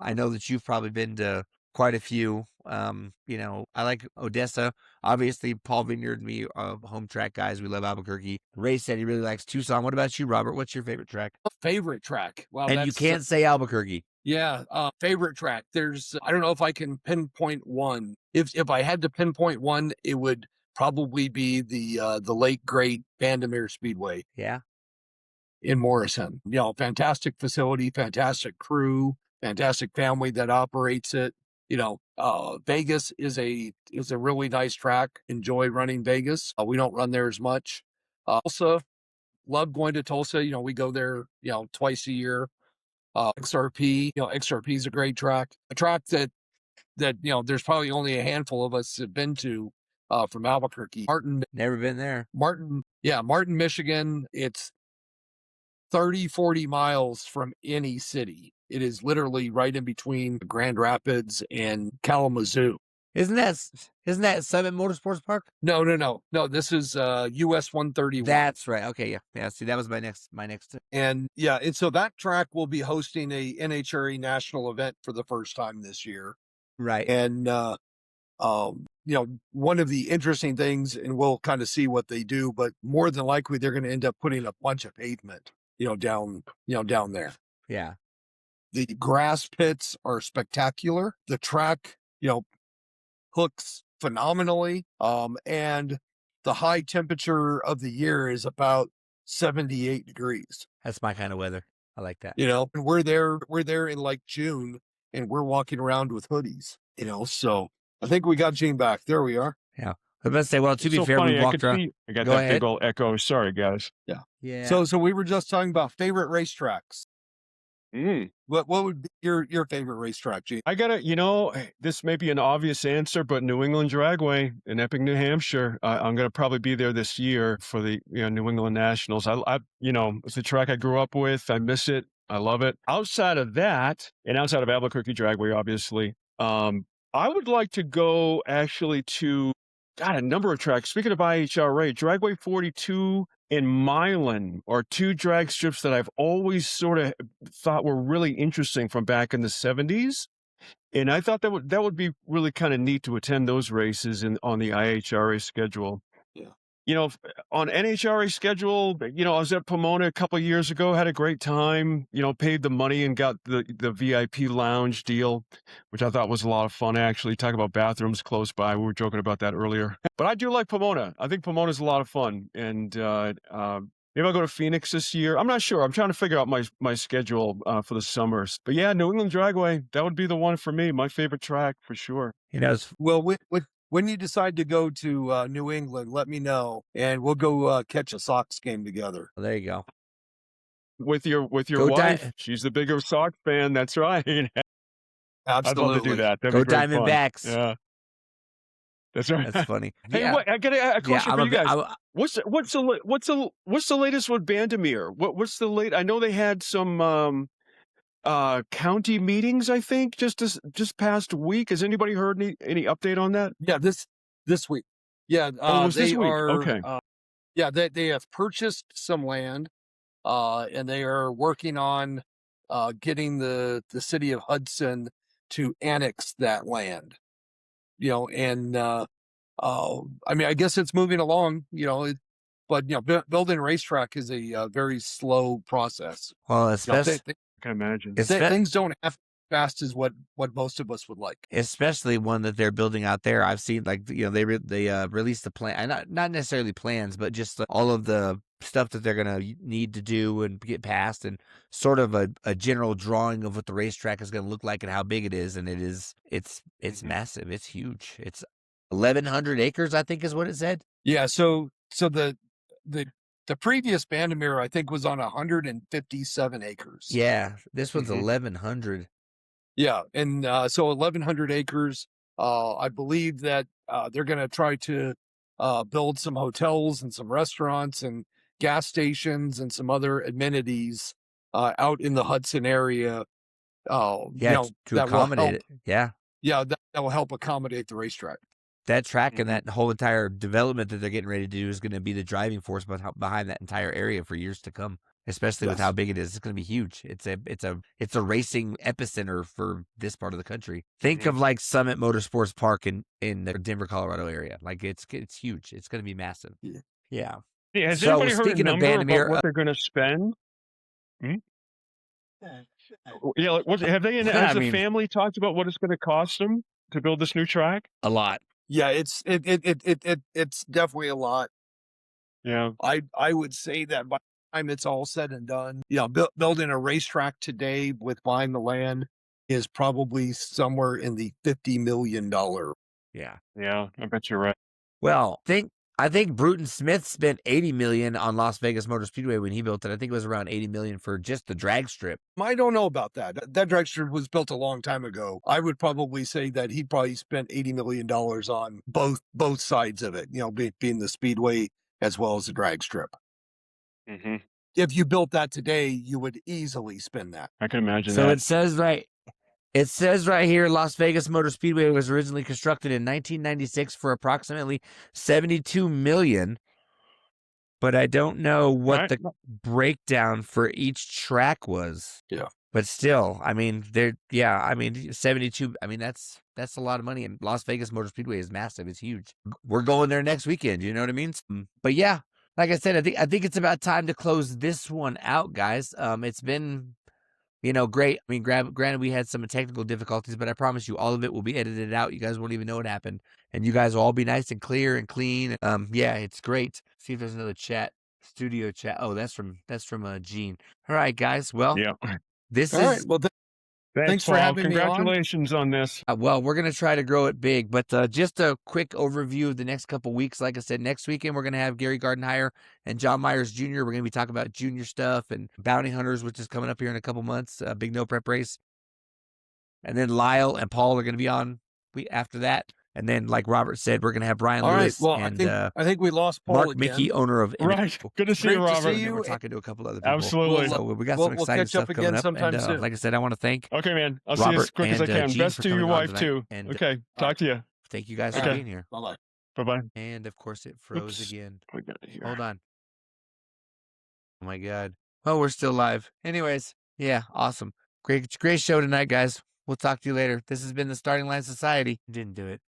I know that you've probably been to quite a few. I like Odessa. Obviously, Paul Vineyard and me are home track guys. We love Albuquerque. Ray said he really likes Tucson. What about you, Robert? What's your favorite track? Favorite track. Wow, And you that's can't say Albuquerque. yeah. Favorite track. I don't know if I can pinpoint one. If I had to pinpoint one, it would probably be the late great Vandermeer Speedway Yeah. in Morrison. Fantastic facility, fantastic crew, fantastic family that operates it. Vegas is a really nice track. Enjoy running Vegas. We don't run there as much. Also, love going to Tulsa. We go there, twice a year. XRP, XRP is a great track. A track that there's probably only a handful of us have been to from Albuquerque. Never been there. Martin, Michigan. It's 30, 40 miles from any city. It is literally right in between Grand Rapids and Kalamazoo. Isn't that Summit Motorsports Park? No. This is US 131. That's right. Okay, yeah. See, that was my next. And so that track will be hosting a NHRA national event for the first time this year. Right. And one of the interesting things, and we'll kind of see what they do, but more than likely they're going to end up putting a bunch of pavement, down there. Yeah. The grass pits are spectacular. The track, hooks phenomenally. And the high temperature of the year is about 78 degrees. That's my kind of weather. I like that. And we're there in like June, and we're walking around with hoodies, so I think we got Gene back. There we are. Yeah. I was about to say, well, to It's be so fair, funny, we walked around. I got Go that ahead. big old echo. Sorry, guys. Yeah. So we were just talking about favorite racetracks. What would be your favorite racetrack, Gene? I gotta, this may be an obvious answer, but New England Dragway in Epping, New Hampshire. I'm gonna probably be there this year for the New England Nationals. It's a track I grew up with. I miss it. I love it. Outside of that, and outside of Albuquerque Dragway, obviously, I would like to go actually to a number of tracks. Speaking of IHRA, Dragway 42 and Milan are two drag strips that I've always sort of thought were really interesting from back in the 70s. And I thought that would be really kind of neat to attend those races on the IHRA schedule. Yeah. On NHRA schedule, I was at Pomona a couple of years ago, had a great time, paid the money and got the VIP lounge deal, which I thought was a lot of fun, actually. Talk about bathrooms close by. We were joking about that earlier. But I do like Pomona. I think Pomona's a lot of fun. And maybe I'll go to Phoenix this year. I'm not sure. I'm trying to figure out my schedule for the summers. But yeah, New England Dragway, that would be the one for me. My favorite track for sure. Well, when you decide to go to New England, let me know, and we'll go catch a Sox game together. Well, there you go. With your wife, she's the bigger Sox fan. That's right. Absolutely, I'd love to do that. That'd Go be great fun. Diamondbacks. Yeah, that's right. That's funny. Hey, I got a question for you guys. What's the latest with Vandermeer? What's the late? I know they had some county meetings, I think, just past week. Has anybody heard any update on that? Yeah, this week. Yeah, it was this week. Okay. They have purchased some land, and they are working on getting the city of Hudson to annex that land. And I guess it's moving along. But building a racetrack is a very slow process. Well, especially. I can imagine. Things don't happen fast as what most of us would like. Especially one that they're building out there. I've seen they released the plan, not necessarily plans, but just all of the stuff that they're gonna need to do and get past, and sort of a general drawing of what the racetrack is gonna look like and how big it is. And it's massive. It's huge. It's 1,100 acres, I think, is what it said. Yeah. So the previous Vandermeer, I think, was on 157 acres. Yeah, this one's 1,100. Yeah, and so 1,100 acres. I believe that they're going to try to build some hotels and some restaurants and gas stations and some other amenities out in the Hudson area. To accommodate it. Yeah, that will help accommodate the racetrack. That track and that whole entire development that they're getting ready to do is going to be the driving force behind that entire area for years to come. especially with how Yes. big it is. It's going to be huge. It's a racing epicenter for this part of the country. Think of like Summit Motorsports Park in the Denver, Colorado area. Like it's huge. It's going to be massive. Yeah. Yeah. Yeah, has So anybody heard a speaking of number about Bandimere, what they're going to spend? Hmm? Yeah, like, have they, I as a mean, family, talked about what it's going to cost them to build this new track? a lot. Yeah, it's definitely a lot. Yeah. I would say that by the time it's all said and done, building a racetrack today with buying the land is probably somewhere in the $50 million. Yeah. Yeah, I bet you're right. Well, I think Bruton Smith spent $80 million on Las Vegas Motor Speedway when he built it. I think it was around $80 million for just the drag strip. I don't know about that. That drag strip was built a long time ago. I would probably say that he probably spent $80 million on both sides of it, being the speedway as well as the drag strip. Mm-hmm. If you built that today, you would easily spend that. I can imagine So that. it says right here, Las Vegas Motor Speedway was originally constructed in 1996 for approximately $72 million. But I don't know what the breakdown for each track was. Yeah. But still, I mean, 72. I mean, that's a lot of money. And Las Vegas Motor Speedway is massive. It's huge. We're going there next weekend. You know what I mean? But yeah, like I said, I think it's about time to close this one out, guys. It's been, great. I mean, granted, we had some technical difficulties, but I promise you, all of it will be edited out. You guys won't even know what happened, and you guys will all be nice and clear and clean. Yeah, it's great. See if there's another studio chat. Oh, that's from Gene. All right, guys. Well, Yeah. this All is right. Well, thanks for Paul. having me on. Congratulations on this. well, we're gonna try to grow it big, but just a quick overview of the next couple weeks. Like I said, next weekend we're gonna have Gary Gardenhire and John Myers Jr. We're gonna be talking about junior stuff and bounty hunters, which is coming up here in a couple months. Big no prep race. And then Lyle and Paul are going to be on after that. And then, like Robert said, we're going to have Brian All Lewis right. Well, and I think we lost Paul Mark again. Mickey, owner of Right. Good to see Great you, to Robert. see you. We're talking to a couple other people. Absolutely. So we got We'll some exciting catch up stuff coming again up. sometime And soon. like I said, I want to thank Okay, man. I'll see you Robert as quick as I and, can. Gene Best for to your coming on wife, tonight. too. And Okay. Talk to you. thank you guys for Okay. being here. Bye-bye. Bye-bye. And of course, it froze Oops. again. We got it here. Hold on. Oh my God. Oh, we're still live. Anyways, yeah, awesome. Great show tonight, guys. We'll talk to you later. This has been the Starting Line Society. Didn't do it.